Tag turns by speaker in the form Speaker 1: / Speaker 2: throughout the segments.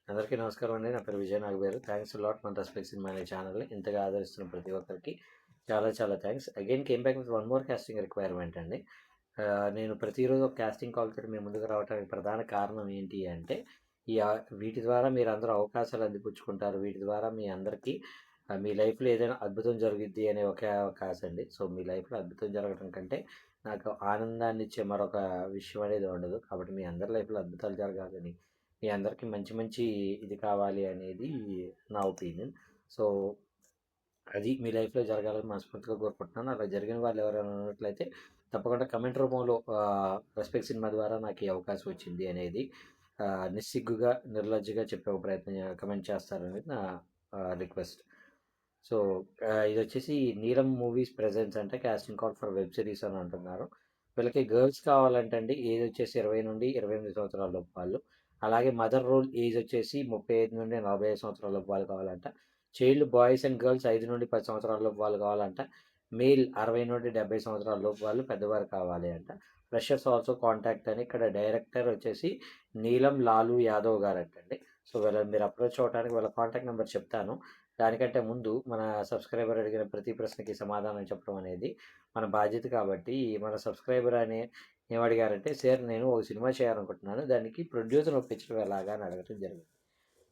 Speaker 1: అందరికీ నమస్కారం అండి. నా పేరు విజయ్ నాగబేరు. థ్యాంక్స్ లాట్ మన రెస్పెక్ట్ సినిమా అనే ఛానల్ని ఇంతగా ఆదరిస్తున్న ప్రతి ఒక్కరికి చాలా చాలా thanks. Again came back with one more casting requirement అండి. నేను ప్రతిరోజు ఒక కాస్టింగ్ కాల్ తోటి మీ ముందుకు రావడానికి ప్రధాన కారణం ఏంటి అంటే వీటి ద్వారా మీరు అందరూ అవకాశాలు అందిపుచ్చుకుంటారు. వీటి ద్వారా మీ అందరికీ మీ లైఫ్లో ఏదైనా అద్భుతం జరుగుద్ది అనే ఒకే అవకాశం అండి. సో మీ లైఫ్లో అద్భుతం జరగడం కంటే నాకు ఆనందాన్ని ఇచ్చే మరొక విషయం అనేది ఉండదు. కాబట్టి మీ అందరి లైఫ్లో అద్భుతాలు జరగాలని, మీ అందరికీ మంచి మంచి ఇది కావాలి అనేది నా ఒపీనియన్. సో అది మీ లైఫ్లో జరగాలని మనస్ఫూర్తిగా కోరుకుంటున్నాను. అలా జరిగిన వాళ్ళు ఎవరైనా ఉన్నట్లయితే తప్పకుండా కమెంట్ రూపంలో రెస్పెక్ట్ సినిమా ద్వారా నాకు ఈ అవకాశం వచ్చింది అనేది నిస్సిగ్గుగా నిర్లజ్జగా చెప్పే ఒక ప్రయత్నం కమెంట్ చేస్తారనేది నా రిక్వెస్ట్. సో ఇది వచ్చేసి నీలం మూవీస్ ప్రెజెన్స్ అంటే casting call for web series అని అంటున్నారు. వీళ్ళకి గర్ల్స్ కావాలంటే అండి ఏజ్ వచ్చేసి 20 నుండి 28 సంవత్సరాల లోపు వాళ్ళు. అలాగే మదర్ రోల్ ఏజ్ వచ్చేసి 35 నుండి 45 సంవత్సరాల లోపు వాళ్ళు కావాలంట. చైల్డ్ బాయ్స్ అండ్ గర్ల్స్ 5 నుండి 10 సంవత్సరాల లోపు వాళ్ళు కావాలంట. మేల్ 60 నుండి 70 సంవత్సరాల లోపు వాళ్ళు పెద్దవారు కావాలి అంట. ఫ్రెషర్స్ ఆల్సో కాంటాక్ట్ అని ఇక్కడ డైరెక్టర్ వచ్చేసి నీలం లాలు యాదవ్ గారు అంటండి. సో వీళ్ళని మీరు అప్రోచ్ అవ్వడానికి వాళ్ళ కాంటాక్ట్ నెంబర్ చెప్తాను. దానికంటే ముందు మన సబ్స్క్రైబర్ అడిగిన ప్రతి ప్రశ్నకి సమాధానం చెప్పడం అనేది మన బాధ్యత. కాబట్టి మన సబ్స్క్రైబర్ అనే ఏమడిగారంటే, సార్ నేను ఒక సినిమా చేయాలనుకుంటున్నాను, దానికి ప్రొడ్యూసర్ ఒప్పించడం ఎలాగా అని అడగడం జరిగింది.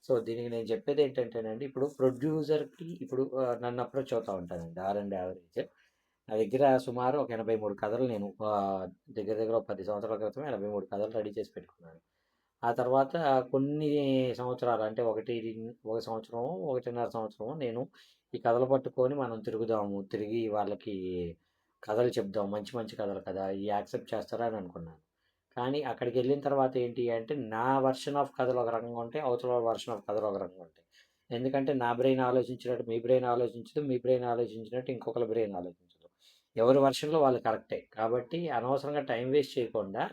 Speaker 1: సో దీనికి నేను చెప్పేది ఏంటంటేనండి, ఇప్పుడు ప్రొడ్యూసర్కి ఇప్పుడు నన్ను అప్రోచ్ అవుతూ ఉంటానండి ఆర్ అండ్ యావరేజ్. నా దగ్గర సుమారు ఒక 83 కథలు నేను దగ్గర దగ్గర ఒక 10 సంవత్సరాల క్రితం 83 కథలు రెడీ చేసి పెట్టుకున్నాను. ఆ తర్వాత కొన్ని సంవత్సరాలు అంటే ఒక సంవత్సరం, 1.5 సంవత్సరం నేను ఈ కథలు పట్టుకొని మనం తిరుగుదాము, తిరిగి వాళ్ళకి కథలు చెప్దాం, మంచి మంచి కథలు కదా, ఈ యాక్సెప్ట్ చేస్తారా అని అనుకున్నాను. కానీ అక్కడికి వెళ్ళిన తర్వాత ఏంటి అంటే నా వర్షన్ ఆఫ్ కథలు ఒక రకంగా ఉంటాయి, అవతల వర్షన్ ఆఫ్ కథలు ఒక రకంగా ఉంటాయి. ఎందుకంటే నా బ్రెయిన్ ఆలోచించినట్టు మీ బ్రెయిన్ ఆలోచించదు, మీ బ్రెయిన్ ఆలోచించినట్టు ఇంకొకరి బ్రెయిన్ ఆలోచించదు. ఎవరి వర్షన్లో వాళ్ళు కరెక్టే. కాబట్టి అనవసరంగా టైం వేస్ట్ చేయకుండా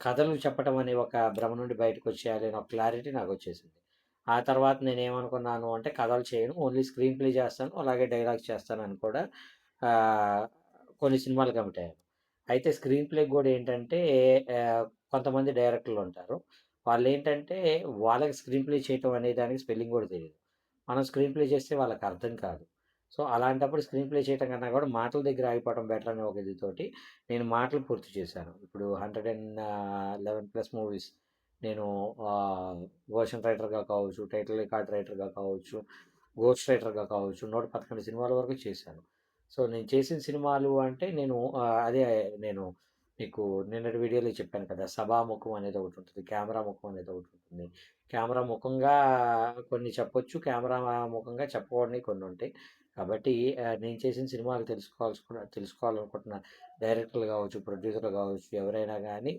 Speaker 1: కథలు చెప్పటం అనే ఒక భ్రమ నుండి బయటకు వచ్చేయాలి అనే ఒక క్లారిటీ నాకు వచ్చేసింది. ఆ తర్వాత నేనేమనుకున్నాను అంటే కథలు చేయను, ఓన్లీ స్క్రీన్ ప్లే చేస్తాను, అలాగే డైలాగ్స్ చేస్తాను అని కూడా కొన్ని సినిమాలు కమిట్ అయ్యాను. అయితే స్క్రీన్ ప్లే కూడా ఏంటంటే కొంతమంది డైరెక్టర్లు ఉంటారు. వాళ్ళేంటంటే వాళ్ళకి స్క్రీన్ ప్లే చేయటం అనే దానికి స్పెల్లింగ్ కూడా తెలీదు. మనం స్క్రీన్ ప్లే చేస్తే వాళ్ళకి అర్థం కాదు. సో అలాంటప్పుడు స్క్రీన్ ప్లే చేయటం కన్నా కూడా మాటల దగ్గర ఆగిపోవడం బెటర్ అనే ఒక ఇదితోటి నేను మాటలు పూర్తి చేశాను. ఇప్పుడు 111+ మూవీస్ నేను వర్షన్ రైటర్‌గా కావచ్చు, టైటిల్ రికార్డ్ రైటర్‌గా కావచ్చు, గోస్ట్ రైటర్‌గా కావచ్చు, 111 సినిమాల వరకు చేశాను. సో నేను చేసిన సినిమాలు అంటే అదే నేను మీకు నిన్నటి వీడియోలో చెప్పాను కదా! సభాముఖం అనేది ఒకటుంటది. కెమెరా ముఖం అనేది ఒకటుంటుంది. కెమెరా ముఖంగా కొన్ని చెప్పొచ్చు. కెమెరా ముఖంగా చెప్పకూడనివి కొన్నుంటాయి. కాబట్టి నేను చేసిన సినిమాలు తెలుసుకోవాలనుకుంటున్న డైరెక్టర్లు కావచ్చు, ప్రొడ్యూసర్లు కావచ్చు, ఎవరైనా కానీ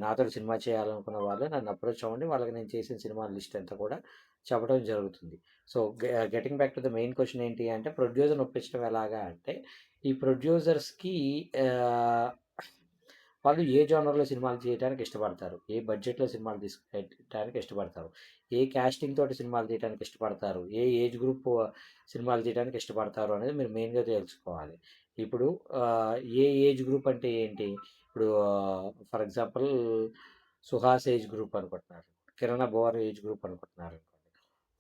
Speaker 1: నాతోటి సినిమా చేయాలనుకున్న వాళ్ళు నన్ను అప్రోచ్ అవ్వండి. వాళ్ళకి నేను చేసిన సినిమాల లిస్ట్ అంతా కూడా చెప్పడం జరుగుతుంది. So getting back to the main question ఏంటి అంటే ప్రొడ్యూసర్‌ని ఒప్పించడం ఎలాగా అంటే, ఈ ప్రొడ్యూసర్స్‌కి ఆహ్, వాళ్ళు ఏ జోనర్‌లో సినిమాలు చేయడానికి ఇష్టపడతారు? ఏ బడ్జెట్‌లో సినిమాలు తీయటానికి ఇష్టపడతారు? ఏ కాస్టింగ్ తోటి సినిమాలు తీయటానికి ఇష్టపడతారు? ఏ ఏజ్ గ్రూప్ సినిమాలు తీయడానికి ఇష్టపడతారు అనేది మీరు మెయిన్‌గా తెలుసుకోవాలి. ఇప్పుడు ఏ ఏజ్ గ్రూప్ అంటే ఏంటి? ఇప్పుడు for example 'Suhas' age group అనుకుంటున్నారు. 'కిరణ్ అబ్బవరం' ఏజ్ గ్రూప్ అనుకుంటున్నారనుకోండి.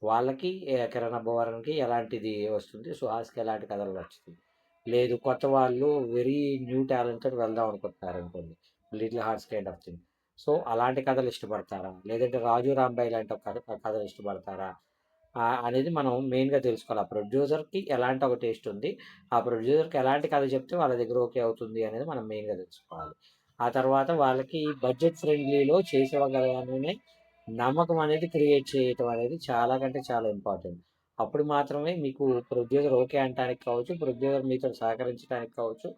Speaker 1: వాళ్ళకి 'కిరణ్ అబ్బవరంకి' ఎలాంటిది వస్తుంది? 'సుహాస్‌కి' ఎలాంటి కథలు నచ్చుతాయి? లేదు కొత్త వాళ్ళు వెరీ న్యూ టాలెంట్‌తోటి వెళ్దాం అనుకుంటున్నారనుకోండి. 'Little Hearts' kind of thing. So, అలాంటి కథలు ఇష్టపడతారా? లేదంటే 'రాజు రాంబాయ్' లాంటి ఒక కథలు ఇష్టపడతారా? అనేది మనం మెయిన్‌గా తెలుసుకోవాలి. ఆ ప్రొడ్యూసర్‌కి ఎలాంటి ఒక టేస్ట్ ఉంది. ఆ ప్రొడ్యూసర్‌కి ఎలాంటి కథ చెప్తే వాళ్ళ దగ్గర ఓకే అవుతుంది అనేది మనం మెయిన్‌గా తెలుసుకోవాలి. ఆ తర్వాత వాళ్ళకి బడ్జెట్ ఫ్రెండ్లీలో చేసేవ్వగలమనే నమ్మకం అనేది క్రియేట్ చేయటం అనేది చాలా కంటే చాలా ఇంపార్టెంట్. అప్పుడు మాత్రమే మీకు ప్రొడ్యూసర్ ఓకే అనటానికి కావచ్చు, ప్రొడ్యూసర్ మీతో సహకరించడానికి కావచ్చు,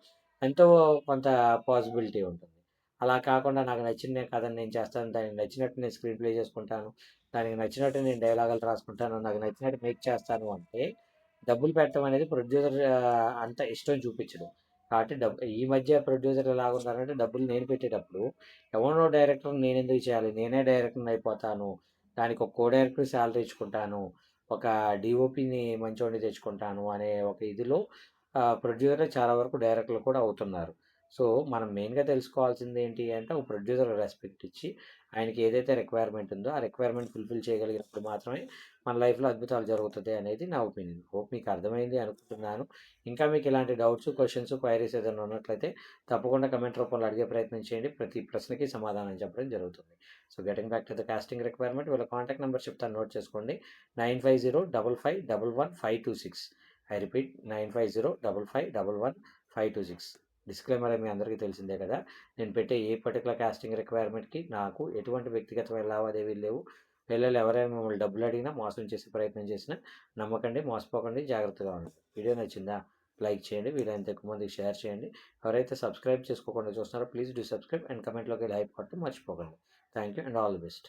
Speaker 1: ఎంతో కొంత పాసిబిలిటీ ఉంటుంది. అలా కాకుండా నాకు నచ్చిన కథని నేను చేస్తాను, దానికి నచ్చినట్టు నేను స్క్రీన్ ప్లే చేసుకుంటాను, దానికి నచ్చినట్టు నేను డైలాగులు రాసుకుంటాను, నాకు నచ్చినట్టు మేక్ చేస్తాను అంటే, డబ్బులు పెట్టడం అనేది ప్రొడ్యూసర్ అంత ఇష్టం చూపించడు. కాబట్టి ఈ మధ్య ప్రొడ్యూసర్లు ఎలాగున్నారంటే డబ్బులు నేను పెట్టేటప్పుడు, ఎవరినో డైరెక్టర్‌ని నేనెందుకు చేయాలి? నేనే డైరెక్టర్‌ని అయిపోతాను. దానికి ఒక కో డైరెక్టర్ సాలరీ ఇచ్చుకుంటాను. ఒక డీఓపీని మంచోడిని తెచ్చుకుంటాను అనే ఒక ఇదిలో ప్రొడ్యూసర్‌లే చాలా వరకు డైరెక్టర్లు కూడా అవుతున్నారు. సో, మనం మెయిన్‌గా తెలుసుకోవాల్సింది ఏంటి అంటే, ఒక ప్రొడ్యూసర్‌కి రెస్పెక్ట్ ఇచ్చి, ఆయనకి ఏదైతే రిక్వైర్మెంట్ ఉందో ఆ రిక్వైర్మెంట్ ఫుల్ఫిల్ చేయగలిగినప్పుడు మాత్రమే మన లైఫ్లో అద్భుతాలు జరుగుతుంది అనేది నా ఒపీనియన్. హోప్ మీకు అర్థమైంది అనుకుంటున్నాను. ఇంకా మీకు ఇలాంటి డౌట్స్, క్వశ్చన్స్, క్వైరీస్ ఏదైనా ఉన్నట్లయితే తప్పకుండా కమెంట్ రూపంలో అడిగే ప్రయత్నం చేయండి. ప్రతి ప్రశ్నకి సమాధానం చెప్పడం జరుగుతుంది. So getting back to the casting requirement, వీళ్ళ కాంటాక్ట్ నెంబర్ చెప్తాను, నోట్ చేసుకోండి. 9505511526. I repeat 9505511526. డిస్క్లైమర్ మీ అందరికీ తెలిసిందే కదా. నేను పెట్టే ఏ పర్టికులర్ కాస్టింగ్ రిక్వైర్మెంట్కి నాకు ఎటువంటి వ్యక్తిగతమైన లావాదేవీలు లేవు. పిల్లలు ఎవరైనా మిమ్మల్ని డబ్బులు అడిగినా, మోసం చేసే ప్రయత్నం చేసినా నమ్మకండి, మోసపోకండి, జాగ్రత్తగా ఉండండి. వీడియో నచ్చిందా? లైక్ చేయండి, వీలైనంత ఎక్కువ మందికి షేర్ చేయండి. ఎవరైతే సబ్స్క్రైబ్ చేసుకోకుండా చూస్తున్నారో ప్లీజ్ డూ సబ్స్క్రైబ్ అండ్ కమెంట్లోకి లైక్ కొట్టి మర్చిపోకండి. Thank you and all the best.